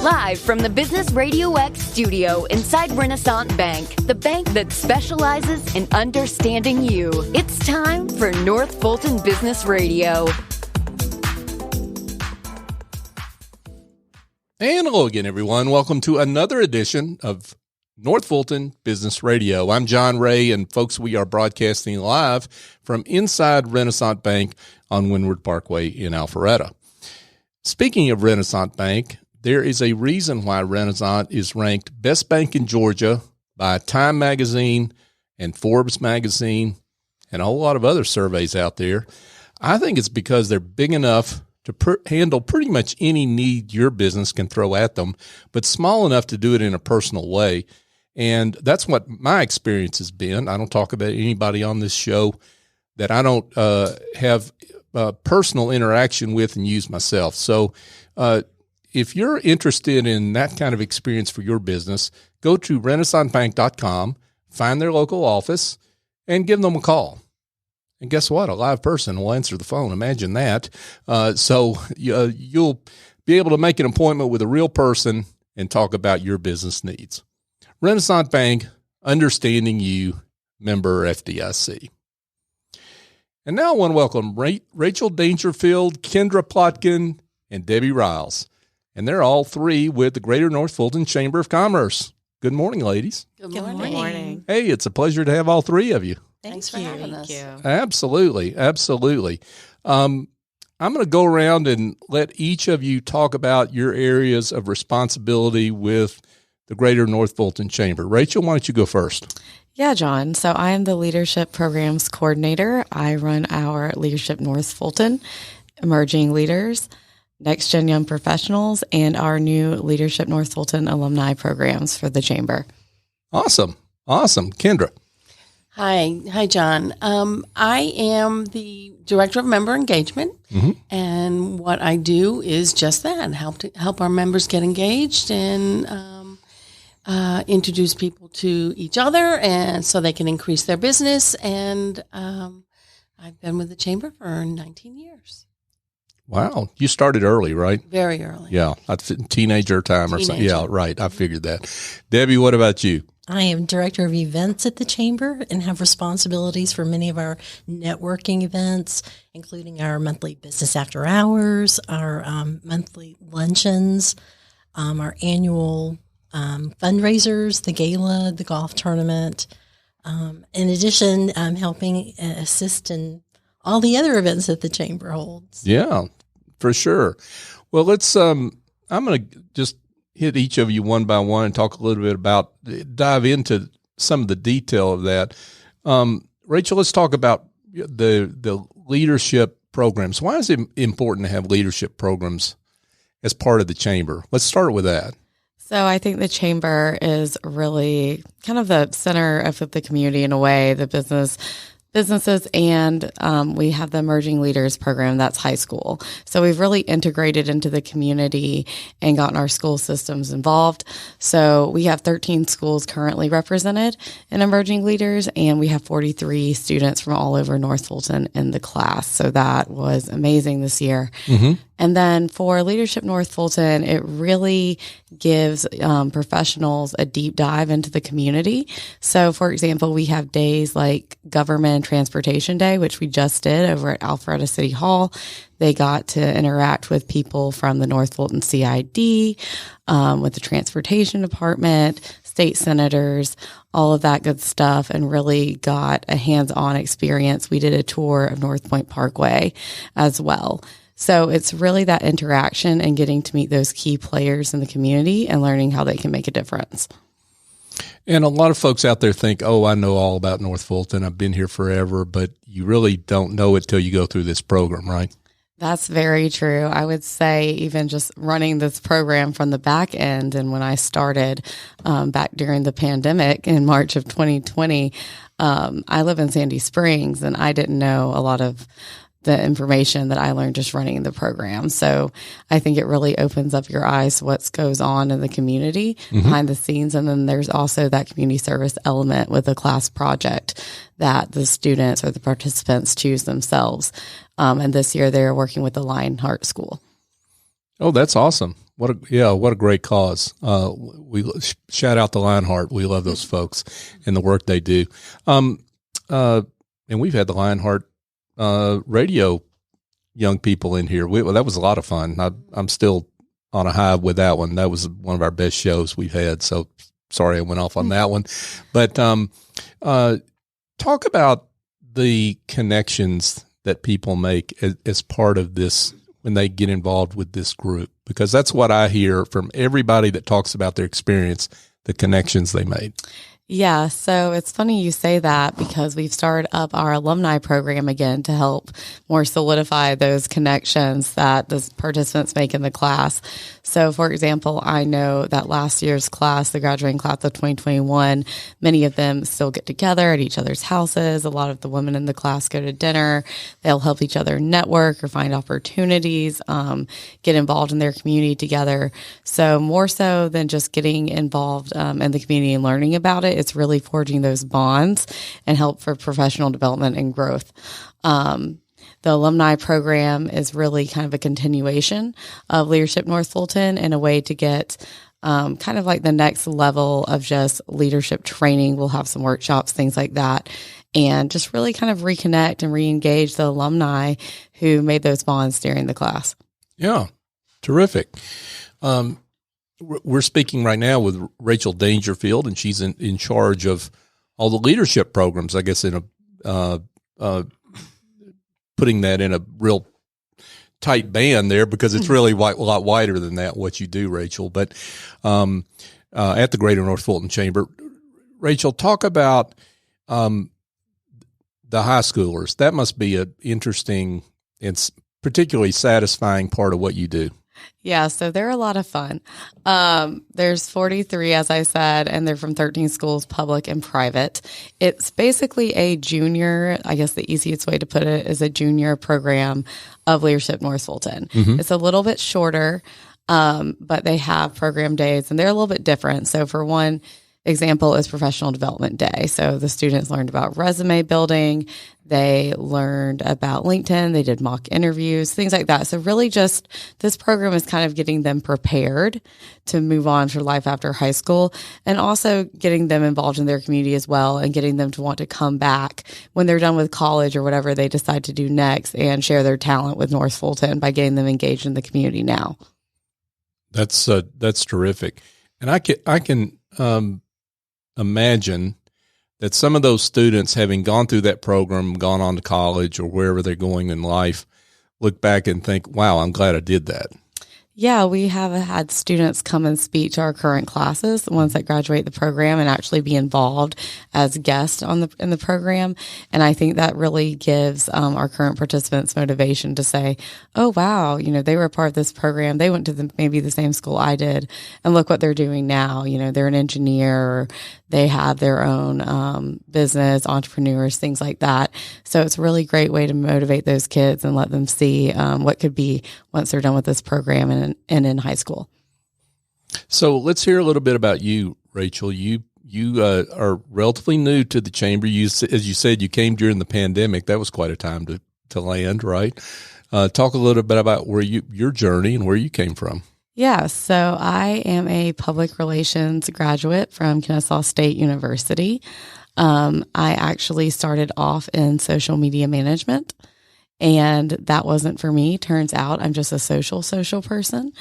Live from the Business RadioX studio inside Renaissance Bank, the bank that specializes in understanding you. It's time for North Fulton Business Radio. And hello again, everyone. Welcome to another edition of North Fulton Business Radio. I'm John Ray, and folks, we are broadcasting live from inside Renaissance Bank on Windward Parkway in Alpharetta. Speaking of Renaissance Bank, there is a reason why Renaissance is ranked best bank in Georgia by Time Magazine and Forbes Magazine and a whole lot of other surveys out there. I think it's because they're big enough to handle pretty much any need your business can throw at them, but small enough to do it in a personal way. And that's what my experience has been. I don't talk about anybody on this show that I don't have personal interaction with and use myself. So if you're interested in that kind of experience for your business, go to renaissancebank.com, find their local office, and give them a call. And guess what? A live person will answer the phone. Imagine that. So you'll be able to make an appointment with a real person and talk about your business needs. Renaissance Bank, understanding you, member FDIC. And now I want to welcome Rachel Dangerfield, Kendra Plotkin, and Debbie Ryals. And they're all three with the Greater North Fulton Chamber of Commerce. Good morning, ladies. Good morning. Hey, it's a pleasure to have all three of you. Thanks for having us. Absolutely. I'm going to go around and let each of you talk about your areas of responsibility with the Greater North Fulton Chamber. Rachel, why don't you go first? Yeah, John. So I am the Leadership Programs Coordinator. I run our Leadership North Fulton, Emerging Leaders, Next Gen Young Professionals, and our new Leadership North Fulton Alumni Programs for the Chamber. Awesome. Kendra. Hi, John. I am the Director of Member Engagement, and what I do is just that, help our members get engaged and introduce people to each other, and so they can increase their business. And I've been with the Chamber for 19 years. Wow. You started early, right? Very early. Yeah. Teenager time or something. Yeah, right. I figured that. Debbie, what about you? I am Director of Events at the Chamber and have responsibilities for many of our networking events, including our monthly business after hours, our monthly luncheons, our annual fundraisers, the gala, the golf tournament. In addition, I'm helping assist in all the other events that the Chamber holds. Yeah, for sure. Well, let's, I'm going to just hit each of you one by one and talk a little bit dive into some of the detail of that. Rachel, let's talk about the leadership programs. Why is it important to have leadership programs as part of the Chamber? Let's start with that. So I think the Chamber is really kind of the center of the community in a way, the businesses, and we have the Emerging Leaders program, that's high school. So we've really integrated into the community and gotten our school systems involved. So we have 13 schools currently represented in Emerging Leaders, and we have 43 students from all over North Fulton in the class. So that was amazing this year. And then for Leadership North Fulton, it really gives professionals a deep dive into the community. So, for example, we have days like Government and Transportation Day, which we just did over at Alpharetta City Hall. They got to interact with people from the North Fulton CID, with the Transportation Department, state senators, all of that good stuff, and really got a hands-on experience. We did a tour of North Point Parkway as well. So it's really that interaction and getting to meet those key players in the community and learning how they can make a difference. And a lot of folks out there think, oh, I know all about North Fulton. I've been here forever, but you really don't know it till you go through this program, right? That's very true. I would say even just running this program from the back end, and when I started back during the pandemic in March of 2020, I live in Sandy Springs, and I didn't know a lot of the information that I learned just running the program. So I think it really opens up your eyes to what goes on in the community behind the scenes. And then there's also that community service element with a class project that the students or the participants choose themselves. And this year they're working with the Lionheart School. Oh, that's awesome. What a great cause. We shout out the Lionheart. We love those folks and the work they do. And we've had the Lionheart radio young people in here. That was a lot of fun. I'm still on a high with that one. That was one of our best shows we've had. So sorry I went off on that one. But talk about the connections that people make as part of this when they get involved with this group, because that's what I hear from everybody that talks about their experience, the connections they made. Yeah, so it's funny you say that because we've started up our alumni program again to help more solidify those connections that the participants make in the class. So, for example, I know that last year's class, the graduating class of 2021, many of them still get together at each other's houses. A lot of the women in the class go to dinner. They'll help each other network or find opportunities, get involved in their community together. So more so than just getting involved in the community and learning about it, it's really forging those bonds and help for professional development and growth. The alumni program is really kind of a continuation of Leadership North Fulton and a way to get kind of like the next level of just leadership training. We'll have some workshops, things like that, and just really kind of reconnect and re-engage the alumni who made those bonds during the class. Yeah, terrific. We're speaking right now with Rachel Dangerfield, and she's in charge of all the leadership programs, I guess, in putting that in a real tight band there, because it's really a lot wider than that, what you do, Rachel. But at the Greater North Fulton Chamber, Rachel, talk about the high schoolers. That must be an interesting and particularly satisfying part of what you do. Yeah, so they're a lot of fun. There's 43, as I said, and they're from 13 schools, public and private. It's basically a junior, I guess the easiest way to put it is a junior program of Leadership North Fulton. Mm-hmm. It's a little bit shorter, but they have program days, and they're a little bit different. So for one example is Professional Development Day. So the students learned about resume building. They learned about LinkedIn. They did mock interviews, things like that. So really just this program is kind of getting them prepared to move on for life after high school, and also getting them involved in their community as well, and getting them to want to come back when they're done with college or whatever they decide to do next and share their talent with North Fulton by getting them engaged in the community now. That's terrific. And I can imagine that some of those students, having gone through that program, gone on to college or wherever they're going in life, look back and think, wow, I'm glad I did that. Yeah, we have had students come and speak to our current classes, the ones that graduate the program, and actually be involved as guests in the program. And I think that really gives our current participants motivation to say, oh, wow, they were a part of this program. They went to maybe the same school I did, and look what they're doing now. They're an engineer, or they have their own business, entrepreneurs, things like that. So it's a really great way to motivate those kids and let them see what could be once they're done with this program and in high school. So let's hear a little bit about you, Rachel. You are relatively new to the chamber. As you said, you came during the pandemic. That was quite a time to land, right? Talk a little bit about your journey and where you came from. Yeah, so I am a public relations graduate from Kennesaw State University. I actually started off in social media management, and that wasn't for me. Turns out I'm just a social person.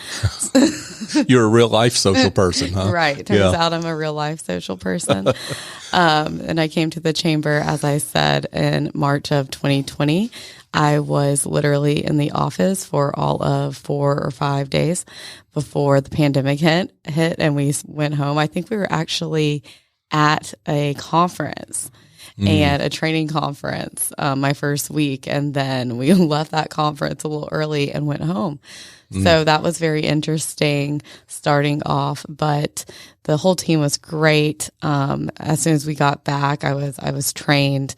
You're a real life social person, huh? Right. Turns out I'm a real life social person. And I came to the chamber, as I said, in March of 2020. I was literally in the office for all of 4 or 5 days before the pandemic hit and we went home. I think we were actually at a conference and a training conference my first week, and then we left that conference a little early and went home. So that was very interesting starting off, but the whole team was great. As soon as we got back, I was trained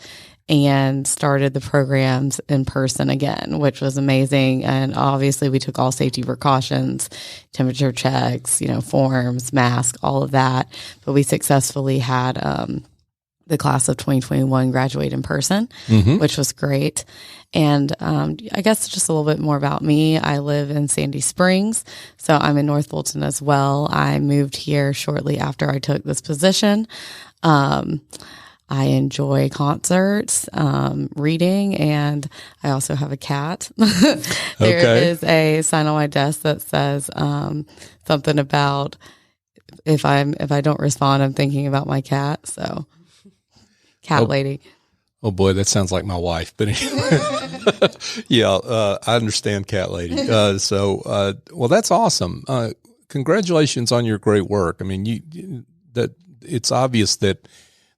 and started the programs in person again, which was amazing. And obviously we took all safety precautions, temperature checks, forms, masks, all of that. But we successfully had the class of 2021 graduate in person, which was great. And I guess just a little bit more about me. I live in Sandy Springs, so I'm in North Fulton as well. I moved here shortly after I took this position. I enjoy concerts, reading, and I also have a cat. There is a sign on my desk that says something about if I don't respond, I'm thinking about my cat. So, cat lady. Oh boy, that sounds like my wife. But anyway, yeah, I understand, cat lady. Well, that's awesome. Congratulations on your great work. I mean, it's obvious that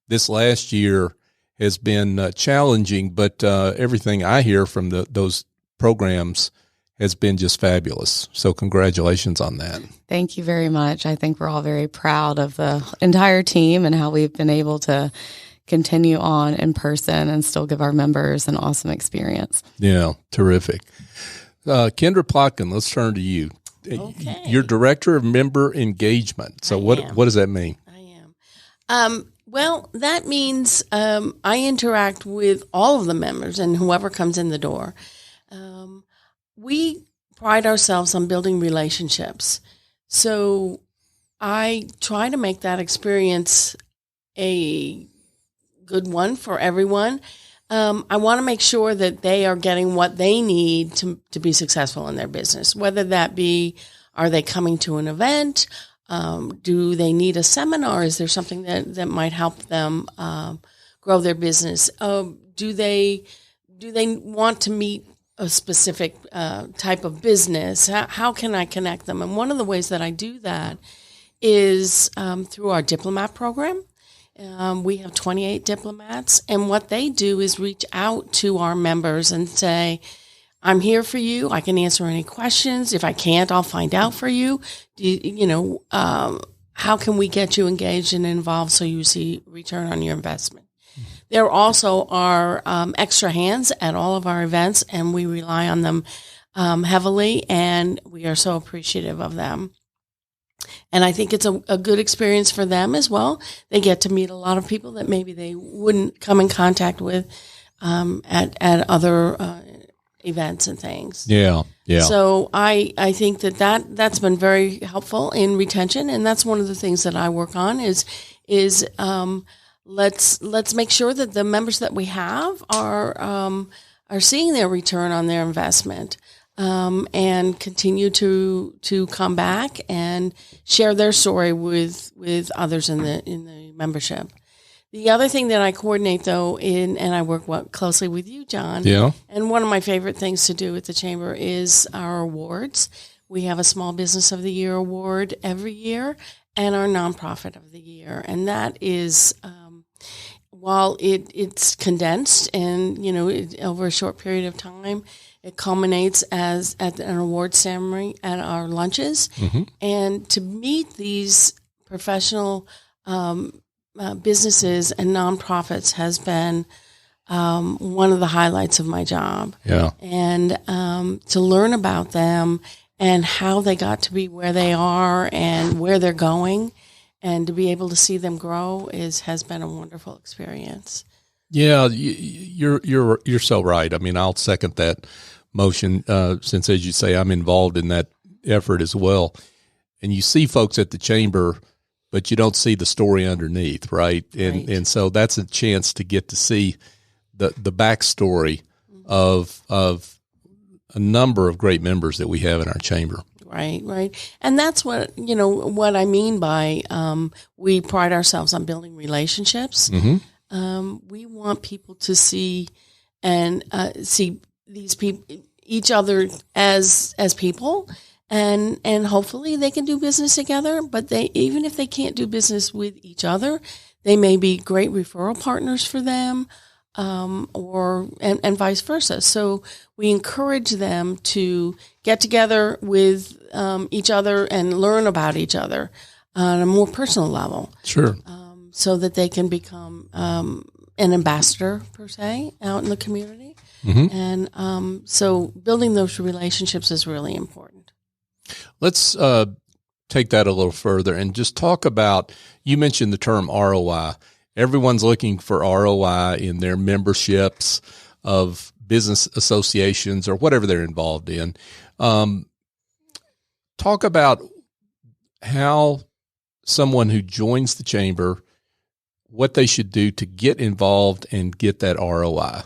this last year has been challenging, but everything I hear from those programs has been just fabulous. So congratulations on that. Thank you very much. I think we're all very proud of the entire team and how we've been able to continue on in person and still give our members an awesome experience. Yeah, terrific. Kendra Plotkin, let's turn to you. Okay. You're Director of Member Engagement. So what does that mean? I am. Well, that means I interact with all of the members and whoever comes in the door. We pride ourselves on building relationships. So I try to make that experience a good one for everyone. I want to make sure that they are getting what they need to be successful in their business, whether that be, are they coming to an event? Do they need a seminar? Is there something that might help them grow their business? Do they want to meet a specific type of business? How can I connect them? And one of the ways that I do that is through our diplomat program. We have 28 diplomats, and what they do is reach out to our members and say, I'm here for you. I can answer any questions. If I can't, I'll find out for you. How can we get you engaged and involved so you see return on your investment? There also are extra hands at all of our events, and we rely on them heavily, and we are so appreciative of them. And I think it's a good experience for them as well. They get to meet a lot of people that maybe they wouldn't come in contact with at other events and things. Yeah. So I think that's been very helpful in retention, and that's one of the things that I work on is let's make sure that the members that we have are seeing their return on their investment. And continue to come back and share their story with others in the membership. The other thing that I coordinate and I work closely with you, John. Yeah. And one of my favorite things to do at the Chamber is our awards. We have a Small Business of the Year award every year and our Nonprofit of the Year. And that is, while it's condensed and, over a short period of time, it culminates at an award ceremony at our lunches. Mm-hmm. And to meet these professional businesses and nonprofits has been one of the highlights of my job. Yeah. And to learn about them and how they got to be where they are and where they're going, and to be able to see them grow has been a wonderful experience. Yeah, you're so right. I mean, I'll second that motion since, as you say, I'm involved in that effort as well. And you see folks at the Chamber, but you don't see the story underneath, right? And so that's a chance to get to see the backstory of a number of great members that we have in our Chamber. Right. And that's what I mean by we pride ourselves on building relationships. Mm-hmm. We want people to see these people, each other as people, and hopefully they can do business together. But even if they can't do business with each other, they may be great referral partners for them, and vice versa. So we encourage them to get together with each other and learn about each other on a more personal level. Sure. So that they can become an ambassador, per se, out in the community. Mm-hmm. And so building those relationships is really important. Let's take that a little further and just talk about, you mentioned the term ROI, everyone's looking for ROI in their memberships of business associations or whatever they're involved in. Talk about how someone who joins the chamber, what they should do to get involved and get that ROI.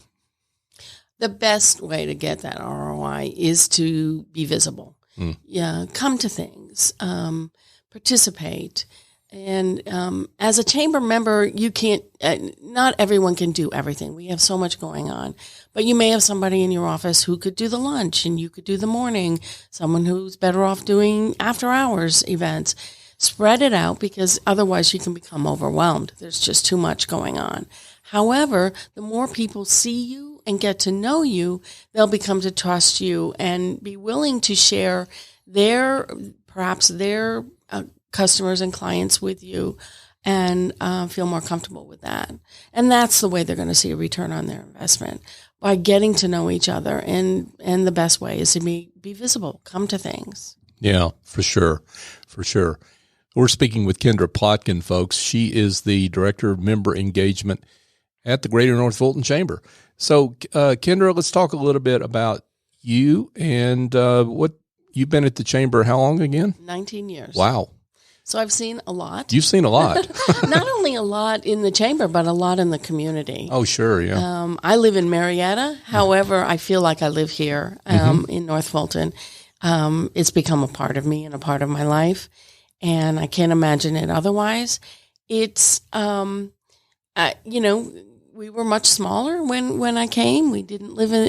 The best way to get that ROI is to be visible. Yeah, come to things, participate. And as a chamber member, you can't, not everyone can do everything. We have so much going on. But you may have somebody in your office who could do the lunch and you could do the morning, someone who's better off doing after hours events. Spread it out because otherwise you can become overwhelmed. There's just too much going on. However, the more people see you and get to know you, they'll become to trust you and be willing to share perhaps their customers and clients with you and feel more comfortable with that. And that's the way they're going to see a return on their investment, by getting to know each other. And the best way is to be visible, come to things. Yeah, for sure. For sure. We're speaking with Kendra Plotkin, folks. She is the Director of Member Engagement at the Greater North Fulton Chamber. So, Kendra, let's talk a little bit about you and what you've been at the Chamber. How long again? 19 years. Wow. So I've seen a lot. You've seen a lot. Not only a lot in the Chamber, but a lot in the community. Oh, sure, yeah. I live in Marietta. However, I feel like I live here in North Fulton. It's become a part of me and a part of my life, and I can't imagine it otherwise. It's, we were much smaller when I came. We didn't live in,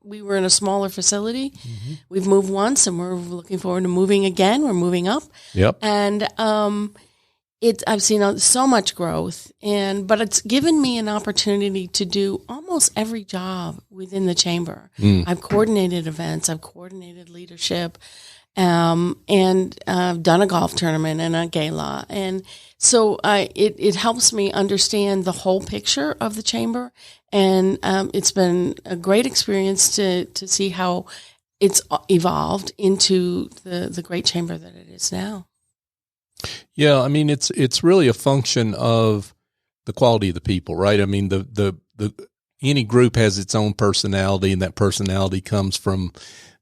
we were in a smaller facility. Mm-hmm. We've moved once and we're looking forward to moving again. We're moving up. Yep. And, I've seen so much growth, but it's given me an opportunity to do almost every job within the chamber. I've coordinated events, I've coordinated leadership, and I've done a golf tournament and a gala. And so it helps me understand the whole picture of the chamber. And it's been a great experience to see how it's evolved into the great chamber that it is now. Yeah, I mean it's really a function of the quality of the people, right? I mean the any group has its own personality, and that personality comes from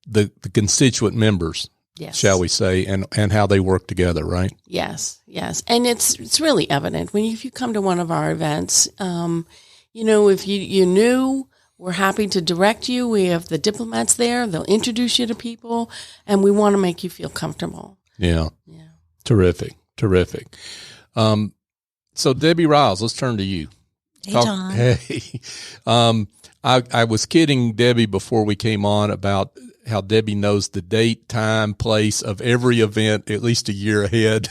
the constituent members, yes, shall we say, and how they work together, right? Yes, and it's really evident if you come to one of our events. If you're new, we're happy to direct you. We have the diplomats there; they'll introduce you to people, and we want to make you feel comfortable. Yeah. Terrific. So Debbie Ryals, let's turn to you. Hey, John. Hey. I was kidding Debbie before we came on about how Debbie knows the date, time, place of every event at least a year ahead.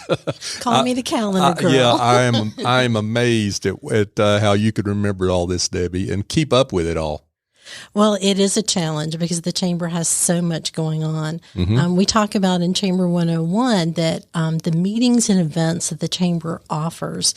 Call me the calendar girl. Yeah, I am amazed at how you could remember all this, Debbie, and keep up with it all. Well, it is a challenge because the Chamber has so much going on. Mm-hmm. We talk about in Chamber 101 that the meetings and events that the Chamber offers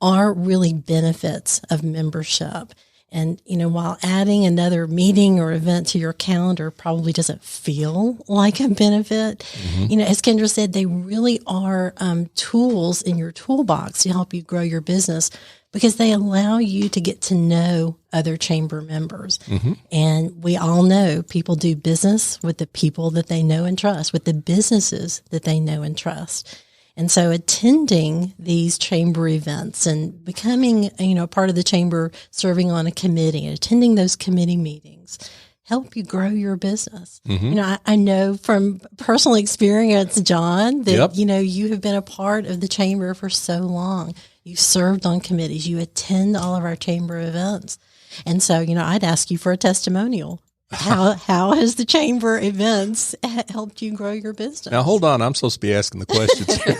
are really benefits of membership. And, while adding another meeting or event to your calendar probably doesn't feel like a benefit, mm-hmm, as Kendra said, they really are tools in your toolbox to help you grow your business, because they allow you to get to know other chamber members. Mm-hmm. And we all know people do business with the people that they know and trust, with the businesses that they know and trust. And so attending these chamber events and becoming, part of the chamber, serving on a committee and attending those committee meetings help you grow your business. Mm-hmm. I know from personal experience, John, that, yep, you have been a part of the chamber for so long. You've served on committees. You attend all of our chamber events. And so, I'd ask you for a testimonial. How has the chamber events helped you grow your business? Now, hold on. I'm supposed to be asking the questions here.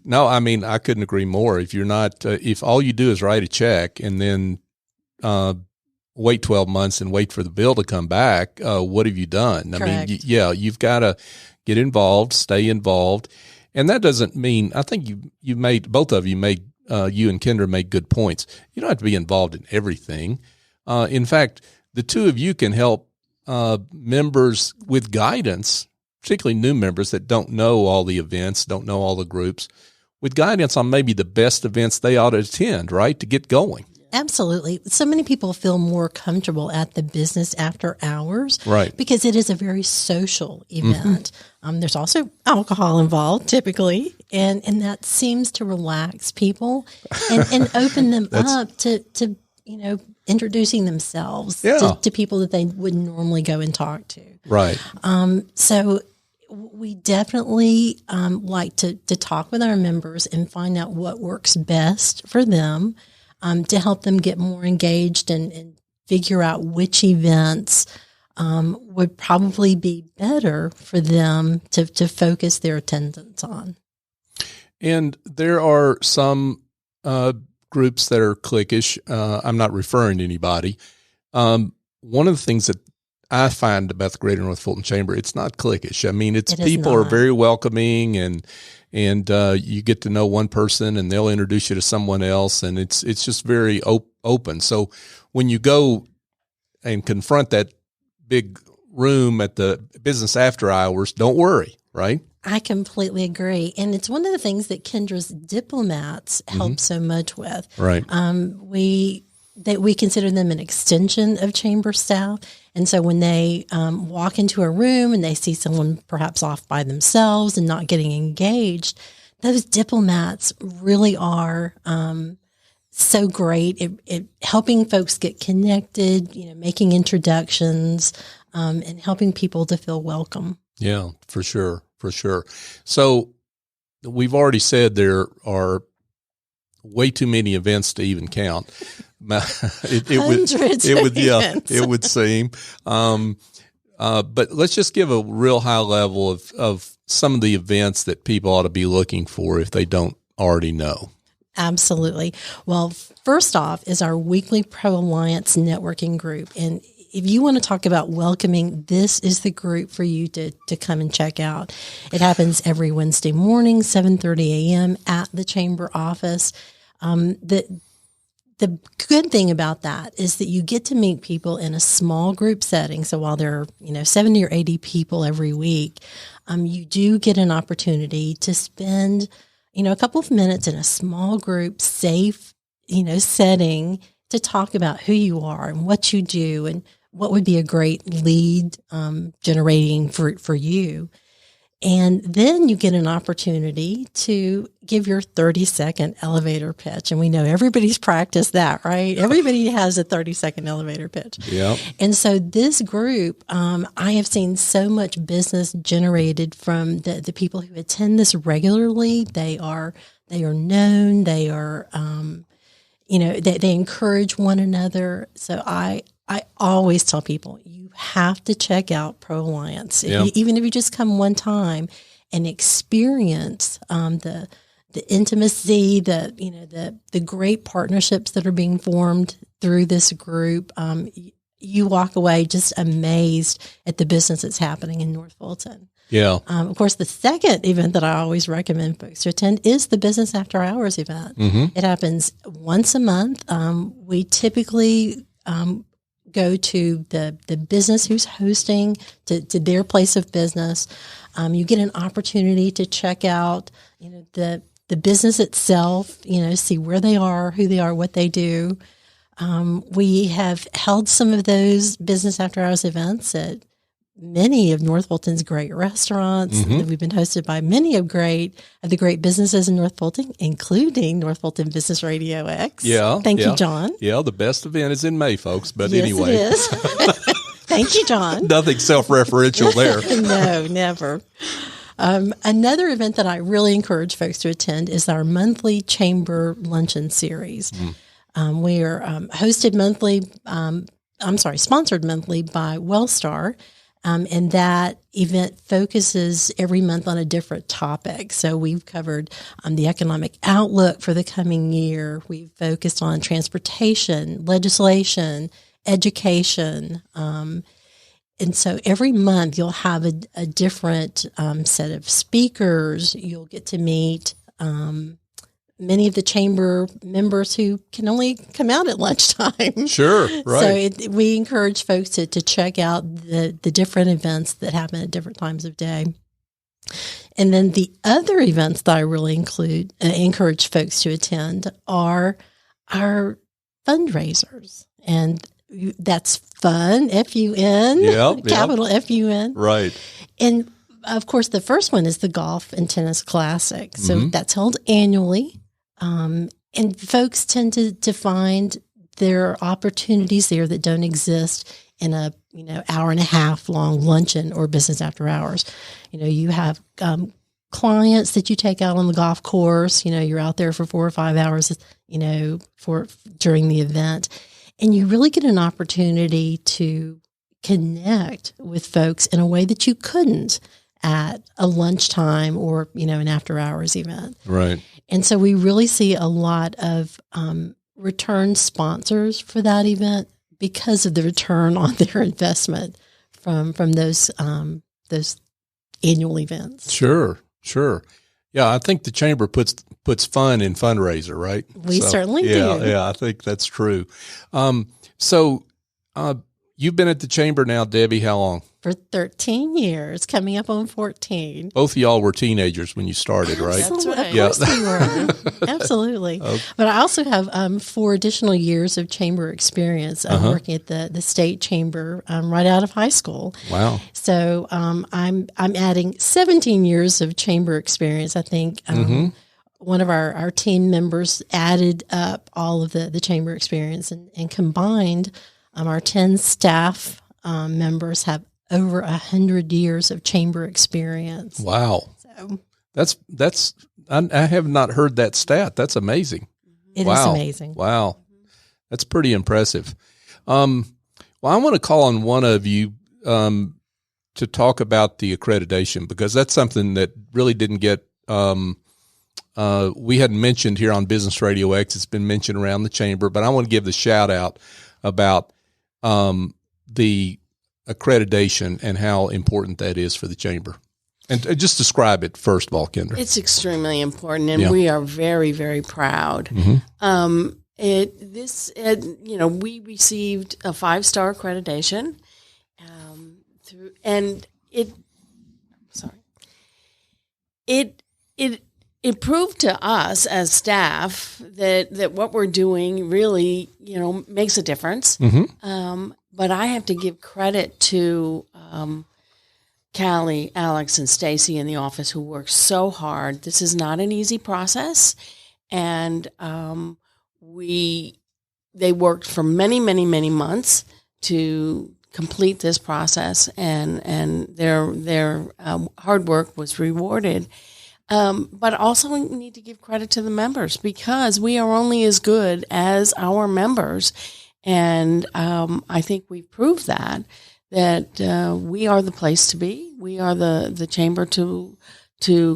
No, I mean, I couldn't agree more. If you're not, if all you do is write a check and then wait 12 months and wait for the bill to come back, what have you done? Correct. I mean, you've got to get involved, stay involved. And that doesn't mean, I think you and Kendra made good points. You don't have to be involved in everything. In fact, the two of you can help members with guidance particularly new members that don't know all the events, don't know all the groups, with guidance on maybe the best events they ought to attend, right, to get going. Absolutely. So many people feel more comfortable at the business after hours, right? Because it is a very social event. There's also alcohol involved typically, and that seems to relax people and open them up to introducing themselves to people that they wouldn't normally go and talk to. Right. So we definitely like to talk with our members and find out what works best for them. To help them get more engaged and figure out which events would probably be better for them to focus their attendance on. And there are some groups that are cliquish. I'm not referring to anybody. One of the things that I find about the Greater North Fulton Chamber, it's not cliquish. I mean, it's people are very welcoming and you get to know one person and they'll introduce you to someone else, and it's just very open. So when you go and confront that big room at the business after hours, don't worry, right? I completely agree. And it's one of the things that Kendra's diplomats help so much with. Right. We consider them an extension of chamber staff. And so when they walk into a room and they see someone perhaps off by themselves and not getting engaged, those diplomats really are so great at helping folks get connected, making introductions, and helping people to feel welcome. Yeah, for sure. So we've already said there are way too many events to even count. It would seem. But let's just give a real high level of some of the events that people ought to be looking for if they don't already know. Absolutely. Well, first off is our weekly Pro Alliance networking group. And if you want to talk about welcoming, this is the group for you to come and check out. It happens every Wednesday morning, 7:30 a.m. at the chamber office. The good thing about that is that you get to meet people in a small group setting. So while there are, 70 or 80 people every week, you do get an opportunity to spend, a couple of minutes in a small group, safe, setting to talk about who you are and what you do and what would be a great lead generating for you. And then you get an opportunity to give your 30-second elevator pitch. And we know everybody's practiced that, right? Everybody has a 30-second elevator pitch. Yeah. And so this group, I have seen so much business generated from the people who attend this regularly. They are known. They are, they encourage one another. So I always tell people, you have to check out Pro Alliance. Even if you just come one time and experience the intimacy, the great partnerships that are being formed through this group, you walk away just amazed at the business that's happening in North Fulton. Yeah. Of course, the second event that I always recommend folks to attend is the Business After Hours event. It happens once a month. We typically go to the business who's hosting to their place of business. You get an opportunity to check out, the business itself, see where they are, who they are, what they do. We have held some of those Business After Hours events at many of North Fulton's great restaurants. We've been hosted by many of the great businesses in North Fulton, including North Fulton Business Radio X. Yeah. Thank you, John. Yeah, the best event is in May, folks. But yes, anyway. It is. Thank you, John. Nothing self-referential there. No, never. Another event that I really encourage folks to attend is our monthly Chamber Luncheon series. We are sponsored monthly by Wellstar. And that event focuses every month on a different topic. So we've covered the economic outlook for the coming year. We've focused on transportation, legislation, education. And so every month you'll have a different set of speakers. You'll get to meet many of the chamber members who can only come out at lunchtime. Sure, right. So we encourage folks to check out the different events that happen at different times of day. And then the other events that I really encourage folks to attend are our fundraisers. And that's fun, F-U-N, capital F-U-N. Right. And, of course, the first one is the Golf and Tennis Classic. So that's held annually. And folks tend to find there are opportunities there that don't exist in a hour and a half long luncheon or business after hours. You have clients that you take out on the golf course. You're out there for 4 or 5 hours, during the event. And you really get an opportunity to connect with folks in a way that you couldn't at a lunchtime or, an after hours event. Right. And so we really see a lot of return sponsors for that event because of the return on their investment from those annual events. Sure. Yeah, I think the chamber puts fun in fundraiser, right? We certainly do. Yeah, I think that's true. So you've been at the chamber now, Debbie, how long? For 13 years, coming up on 14. Both of y'all were teenagers when you started, right? That's right. Of course we were. Absolutely. Okay. But I also have 4 additional years of chamber experience. I'm working at the state chamber right out of high school. Wow. So I'm adding 17 years of chamber experience. I think one of our team members added up all of the chamber experience and combined our 10 staff members have over 100 years of chamber experience. Wow. So that's I have not heard that stat. That's amazing. It is amazing. Wow. That's pretty impressive. Well, I want to call on one of you to talk about the accreditation, because that's something that really didn't get we hadn't mentioned here on Business Radio X. It's been mentioned around the chamber, but I want to give the shout out about the accreditation and how important that is for the chamber. And just describe it first of all, Kendra. It's extremely important, and we are very, very proud. We received a 5-star accreditation It proved to us as staff that what we're doing really, makes a difference. But I have to give credit to Callie, Alex, and Stacy in the office who worked so hard. This is not an easy process, and they worked for many, many, many months to complete this process, and their hard work was rewarded. But also we need to give credit to the members, because we are only as good as our members. And I think we've proved that we are the place to be. We are the chamber to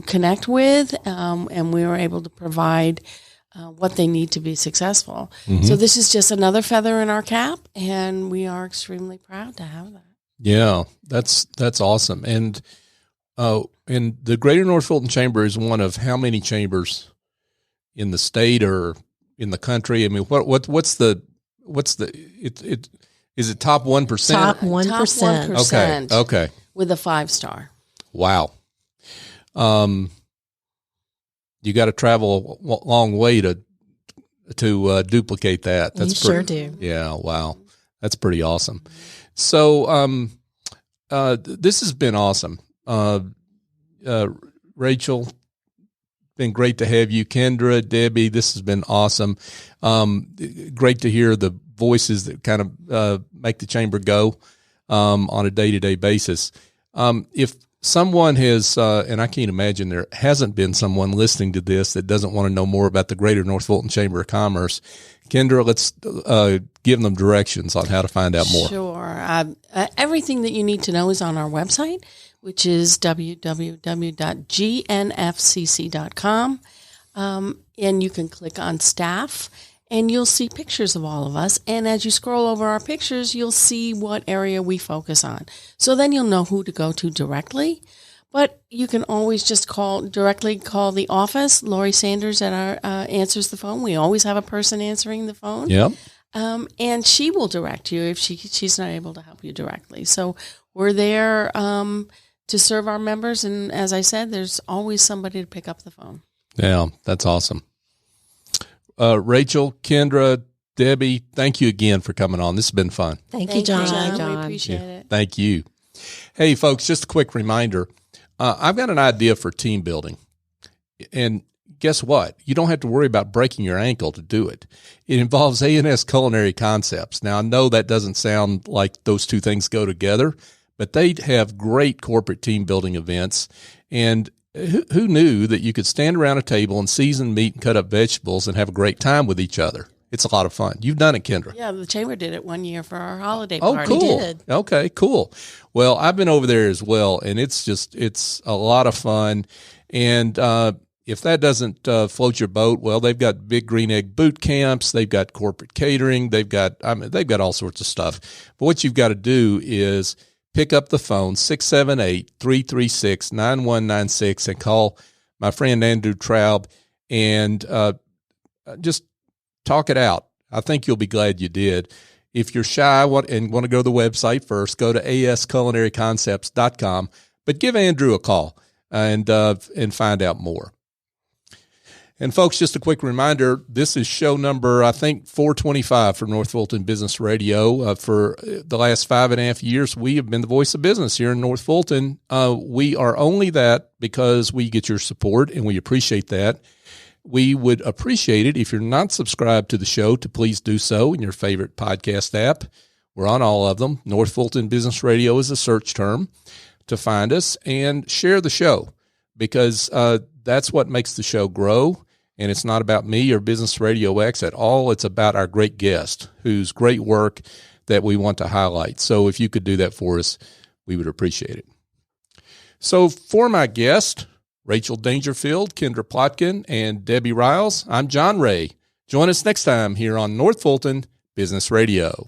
connect with, and we are able to provide what they need to be successful. So this is just another feather in our cap, and we are extremely proud to have that. Yeah, that's awesome. And the Greater North Fulton Chamber is one of how many chambers in the state or in the country? I mean, is it top 1%? Top 1%. Top 1%. Okay. With a 5-star. Wow. You got to travel a long way to duplicate that. You sure do. Yeah. Wow. That's pretty awesome. So, this has been awesome. Rachel, been great to have you. Kendra, Debbie, this has been awesome. Great to hear the voices that kind of make the chamber go on a day-to-day basis. If someone has, and I can't imagine there hasn't been someone listening to this that doesn't want to know more about the Greater North Fulton Chamber of Commerce, Kendra, let's give them directions on how to find out more. Sure. Everything that you need to know is on our website, which is www.gnfcc.com. And you can click on staff, and you'll see pictures of all of us. And as you scroll over our pictures, you'll see what area we focus on. So then you'll know who to go to directly. But you can always just directly call the office. Lori Sanders answers the phone. We always have a person answering the phone. Yeah. And she will direct you if she's not able to help you directly. So we're there to serve our members. And as I said, there's always somebody to pick up the phone. Yeah, that's awesome. Rachel, Kendra, Debbie, thank you again for coming on. This has been fun. Thank you, John. We appreciate it. Thank you. Hey, folks, just a quick reminder. I've got an idea for team building. And guess what? You don't have to worry about breaking your ankle to do it. It involves A&S Culinary Concepts. Now, I know that doesn't sound like those two things go together, but they have great corporate team building events. And who knew that you could stand around a table and season meat and cut up vegetables and have a great time with each other? It's a lot of fun. You've done it, Kendra. Yeah, the Chamber did it one year for our holiday party. Oh, cool. We did. Okay, cool. Well, I've been over there as well, and it's a lot of fun. And if that doesn't float your boat, well, they've got big green egg boot camps. They've got corporate catering. They've got all sorts of stuff. But what you've got to do is pick up the phone, 678-336-9196, and call my friend Andrew Traub and just talk it out. I think you'll be glad you did. If you're shy and want to go to the website first, go to asculinaryconcepts.com. But give Andrew a call and find out more. And folks, just a quick reminder, this is show number, I think, 425 for North Fulton Business Radio. For the last 5.5 years, we have been the voice of business here in North Fulton. We are only that because we get your support, and we appreciate that. We would appreciate it if you're not subscribed to the show to please do so in your favorite podcast app. We're on all of them. North Fulton Business Radio is a search term to find us, and share the show because that's what makes the show grow. And it's not about me or Business Radio X at all. It's about our great guest whose great work that we want to highlight. So if you could do that for us, we would appreciate it. So for my guest, Rachel Dangerfield, Kendra Plotkin, and Debbie Ryals, I'm John Ray. Join us next time here on North Fulton Business Radio.